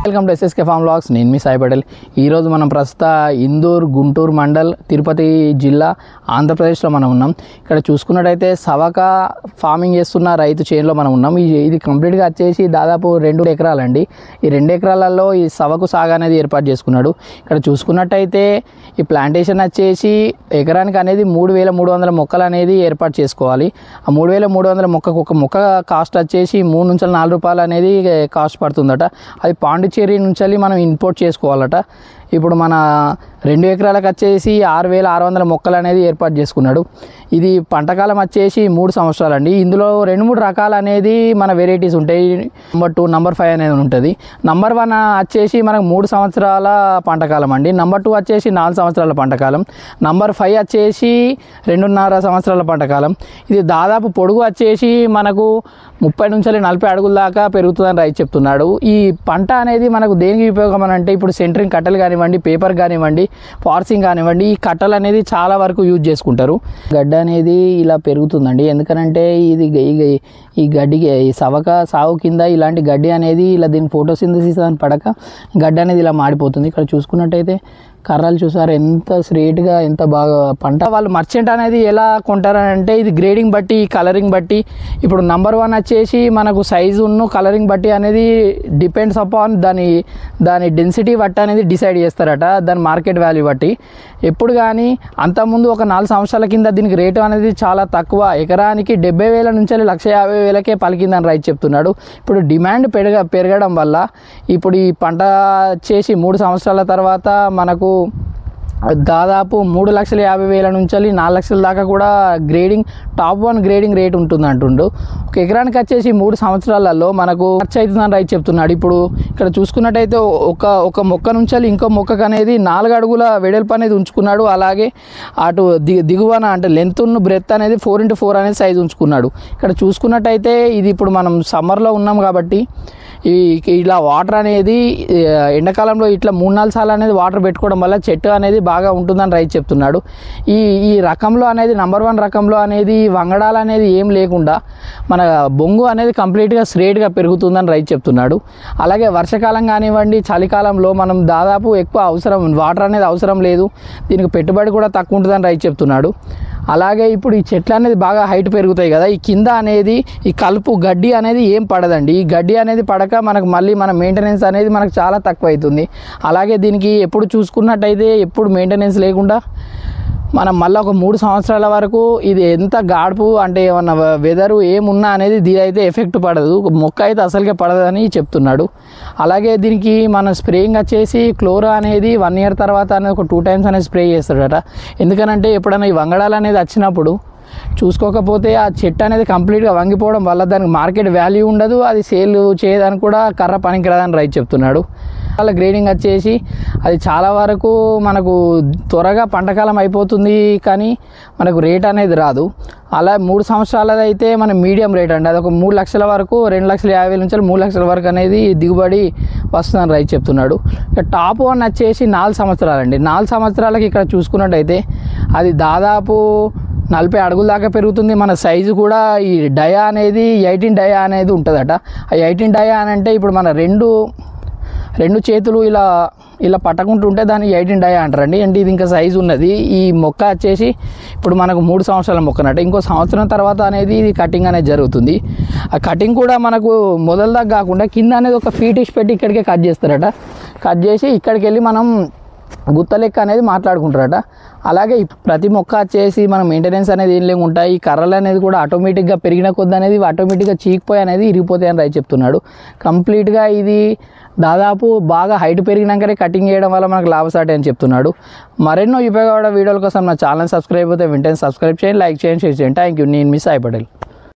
Welcome to SSK farm vlogs. నేను మీ సాయి పటేల్. ఈరోజు మనం ప్రస్తుత ఇందూర్ గుంటూరు మండల్ తిరుపతి జిల్లా ఆంధ్రప్రదేశ్లో మనం ఉన్నాం. ఇక్కడ చూసుకున్నట్టయితే సవక ఫార్మింగ్ చేస్తున్న రైతు చేనులో మనం ఉన్నాం. ఇది కంప్లీట్గా వచ్చేసి దాదాపు 2 ఎకరాలండి. ఈ 2 ఎకరాలలో ఈ సవకు సాగు అనేది ఏర్పాటు చేసుకున్నాడు. ఇక్కడ చూసుకున్నట్టయితే ఈ ప్లాంటేషన్ వచ్చేసి ఎకరానికి అనేది 3300 మొక్కలు అనేది ఏర్పాటు చేసుకోవాలి. ఆ 3300 మొక్కకు ఒక మొక్క కాస్ట్ వచ్చేసి 3 నుంచి 4 రూపాయలు అనేది కాస్ట్ పడుతుందట. అది పాండిచ్చేరి నుంచి మనం ఇంపోర్ట్ చేసుకోవాలట. ఇప్పుడు మన 2 ఎకరాలకు వచ్చేసి 6600 మొక్కలు అనేది ఏర్పాటు చేసుకున్నాడు. ఇది పంటకాలం వచ్చేసి 3 సంవత్సరాలండి. ఇందులో 2-3 రకాలు అనేది మన వెరైటీస్ ఉంటాయి. నంబర్ 2, నంబర్ 5 అనేది ఉంటుంది. నంబర్ 1 వచ్చేసి మనకు 3 సంవత్సరాల పంటకాలం అండి. నంబర్ 2 వచ్చేసి 4 సంవత్సరాల పంటకాలం. నంబర్ 5 వచ్చేసి 2.5 సంవత్సరాల పంటకాలం. ఇది దాదాపు పొడుగు వచ్చేసి మనకు 30 నుంచి 40 అడుగుల దాకా పెరుగుతుందని రైతు చెప్తున్నాడు. ఈ పంట అనేది మనకు దేనికి ఉపయోగం అని అంటే, ఇప్పుడు సెంటరింగ్ కట్టలు కానివ్వండి, పేపర్ కానివ్వండి, ఫార్సింగ్ కానివ్వండి, ఈ కట్టలు అనేది చాలా వరకు యూజ్ చేసుకుంటారు. గడ్డ అనేది ఇలా పెరుగుతుందండి. ఎందుకనంటే ఈ గడ్డికి ఈ సవక సాగు కింద ఇలాంటి గడ్డి అనేది ఇలా దీని ఫోటోసింథసిస్ అని పడక గడ్డ అనేది ఇలా మాడిపోతుంది. ఇక్కడ చూసుకున్నట్టయితే కర్రలు చూసారు ఎంత స్ట్రేట్గా, ఎంత బాగా పంట. వాళ్ళు మర్చెంట్ అనేది ఎలా కొంటారని అంటే, ఇది గ్రేడింగ్ బట్టి, కలరింగ్ బట్టి. ఇప్పుడు నంబర్ 1 వచ్చేసి మనకు సైజును కలరింగ్ బట్టి అనేది డిపెండ్స్ అపాన్ దాని డెన్సిటీ బట్టి అనేది డిసైడ్ చేస్తారట, దాని మార్కెట్ వాల్యూ బట్టి. ఎప్పుడు కానీ అంతకుముందు ఒక 4 సంవత్సరాల కింద దీనికి రేటు అనేది చాలా తక్కువ, ఎకరానికి 70,000 నుంచి 150,000కే పలికిందని రైతు చెప్తున్నాడు. ఇప్పుడు డిమాండ్ పెరగడం వల్ల ఇప్పుడు ఈ పంట చేసి 3 సంవత్సరాల తర్వాత మనకు దాదాపు 3,50,000 నుంచి 4 లక్షల దాకా కూడా గ్రేడింగ్ టాప్ 1 గ్రేడింగ్ రేట్ ఉంటుంది అంటుండు. ఒక ఎకరానికి వచ్చేసి 3 సంవత్సరాలలో మనకు ఖర్చు అవుతుందని రైతు చెప్తున్నాడు. ఇప్పుడు ఇక్కడ చూసుకున్నట్టయితే ఒక మొక్క నుంచి ఇంకో మొక్కకు అనేది 4 అడుగుల వెడల్పు అనేది ఉంచుకున్నాడు. అలాగే అటు దిగువన అంటే లెంత్ బ్రెత్ అనేది 4x4 అనేది సైజు ఉంచుకున్నాడు. ఇక్కడ చూసుకున్నట్టయితే ఇది ఇప్పుడు మనం సమ్మర్లో ఉన్నాం కాబట్టి ఇలా వాటర్ అనేది ఎండాకాలంలో ఇట్లా 3-4 సార్లు అనేది వాటర్ పెట్టుకోవడం వల్ల చెట్టు అనేది బాగా ఉంటుందని రైతు చెప్తున్నాడు. ఈ రకంలో అనేది నంబర్ 1 రకంలో అనేది వంగడాలు అనేది ఏం లేకుండా మన బొంగు అనేది కంప్లీట్గా స్ట్రేట్గా పెరుగుతుందని రైతు చెప్తున్నాడు. అలాగే వర్షాకాలం కానివ్వండి, చలికాలంలో మనం దాదాపు ఎక్కువ వాటర్ అనేది అవసరం లేదు. దీనికి పెట్టుబడి కూడా తక్కువ ఉంటుందని రైతు చెప్తున్నాడు. అలాగే ఇప్పుడు ఈ చెట్లు అనేది బాగా హైట్ పెరుగుతాయి కదా, ఈ కింద అనేది ఈ కలుపు గడ్డి అనేది ఏం పడదండి. ఈ గడ్డి అనేది పడక మనకు మళ్ళీ మన మెయింటెనెన్స్ అనేది మనకు చాలా తక్కువ అవుతుంది. అలాగే దీనికి ఎప్పుడు చూసుకున్నట్టయితే ఎప్పుడు మెయింటెనెన్స్ లేకుండా మనం మళ్ళీ ఒక 3 సంవత్సరాల వరకు ఇది ఎంత గాడుపు అంటే ఏమన్నా వెదరు ఏమున్నా అనేది దీనైతే ఎఫెక్ట్ పడదు, మొక్క అయితే అసలుకే పడదని చెప్తున్నాడు. అలాగే దీనికి మన స్ప్రేయింగ్ వచ్చేసి క్లోరా అనేది 1 ఇయర్ తర్వాత అనేది ఒక 2 టైమ్స్ అనేది స్ప్రే చేస్తాడట. ఎందుకనంటే ఎప్పుడైనా ఈ వంగడాలు అనేది వచ్చినప్పుడు చూసుకోకపోతే ఆ చెట్టు అనేది కంప్లీట్గా వంగిపోవడం వల్ల దానికి మార్కెట్ వాల్యూ ఉండదు, అది సేల్ చేయడానికి కూడా కర్ర పనికిరాదని రైతు చెప్తున్నాడు. అలా గ్రేడింగ్ వచ్చేసి అది చాలా వరకు మనకు త్వరగా పంటకాలం అయిపోతుంది, కానీ మనకు రేట్ అనేది రాదు. అలా 3 సంవత్సరాలది అయితే మన మీడియం రేట్ అండి. అది ఒక 3 లక్షల వరకు, 2,50,000 నుంచి 3 లక్షల వరకు అనేది దిగుబడి వస్తుందని రైతు చెప్తున్నాడు. ఇక టాప్ 1 వచ్చేసి 4 సంవత్సరాలండి. 4 సంవత్సరాలకి ఇక్కడ చూసుకున్నట్టయితే అది దాదాపు 40 అడుగుల దాకా పెరుగుతుంది. మన సైజు కూడా ఈ డయా అనేది 18 డయా అనేది ఉంటుందట. ఆ 18 డయా అని అంటే ఇప్పుడు మన రెండు చేతులు ఇలా పట్టకుంటుంటే దాన్ని 18 డయా అంటారండి. అంటే ఇది ఇంకా సైజు ఉన్నది. ఈ మొక్క వచ్చేసి ఇప్పుడు మనకు 3 సంవత్సరాల మొక్కనట. ఇంకో సంవత్సరం తర్వాత అనేది ఇది కటింగ్ అనేది జరుగుతుంది. ఆ కటింగ్ కూడా మనకు మొదల దాకా కాకుండా కింద అనేది ఒక ఫీట్ ఇచ్చి పెట్టి ఇక్కడికే కట్ చేస్తారట. కట్ చేసి ఇక్కడికి వెళ్ళి మనం గుత్త లెక్క అనేది మాట్లాడుకుంటారట. అలాగే ప్రతి మొక్క వచ్చేసి మనం మెయింటెనెన్స్ అనేది ఏం లేకుండా ఈ కర్రలు అనేది కూడా ఆటోమేటిక్గా పెరిగిన కొద్ది అనేది ఆటోమేటిక్గా చీకిపోయి అనేది ఇరిగిపోతాయి అని రైతు చెప్తున్నాడు. కంప్లీట్గా ఇది దాదాపు బాగా హైట్ పెరిగినాకనే కటింగ్ చేయడం వల్ల మనకు లాభసాటి అని చెప్తున్నాడు. మరెన్నో ఉపయోగపడే వీడియోల కోసం నా ఛానల్ సబ్స్క్రైబ్ అయితే వెంటనే సబ్స్క్రైబ్ చేయండి, లైక్ చేయండి, షేర్ చేయండి. Thank you. నేను మీ సాయి పటేల్.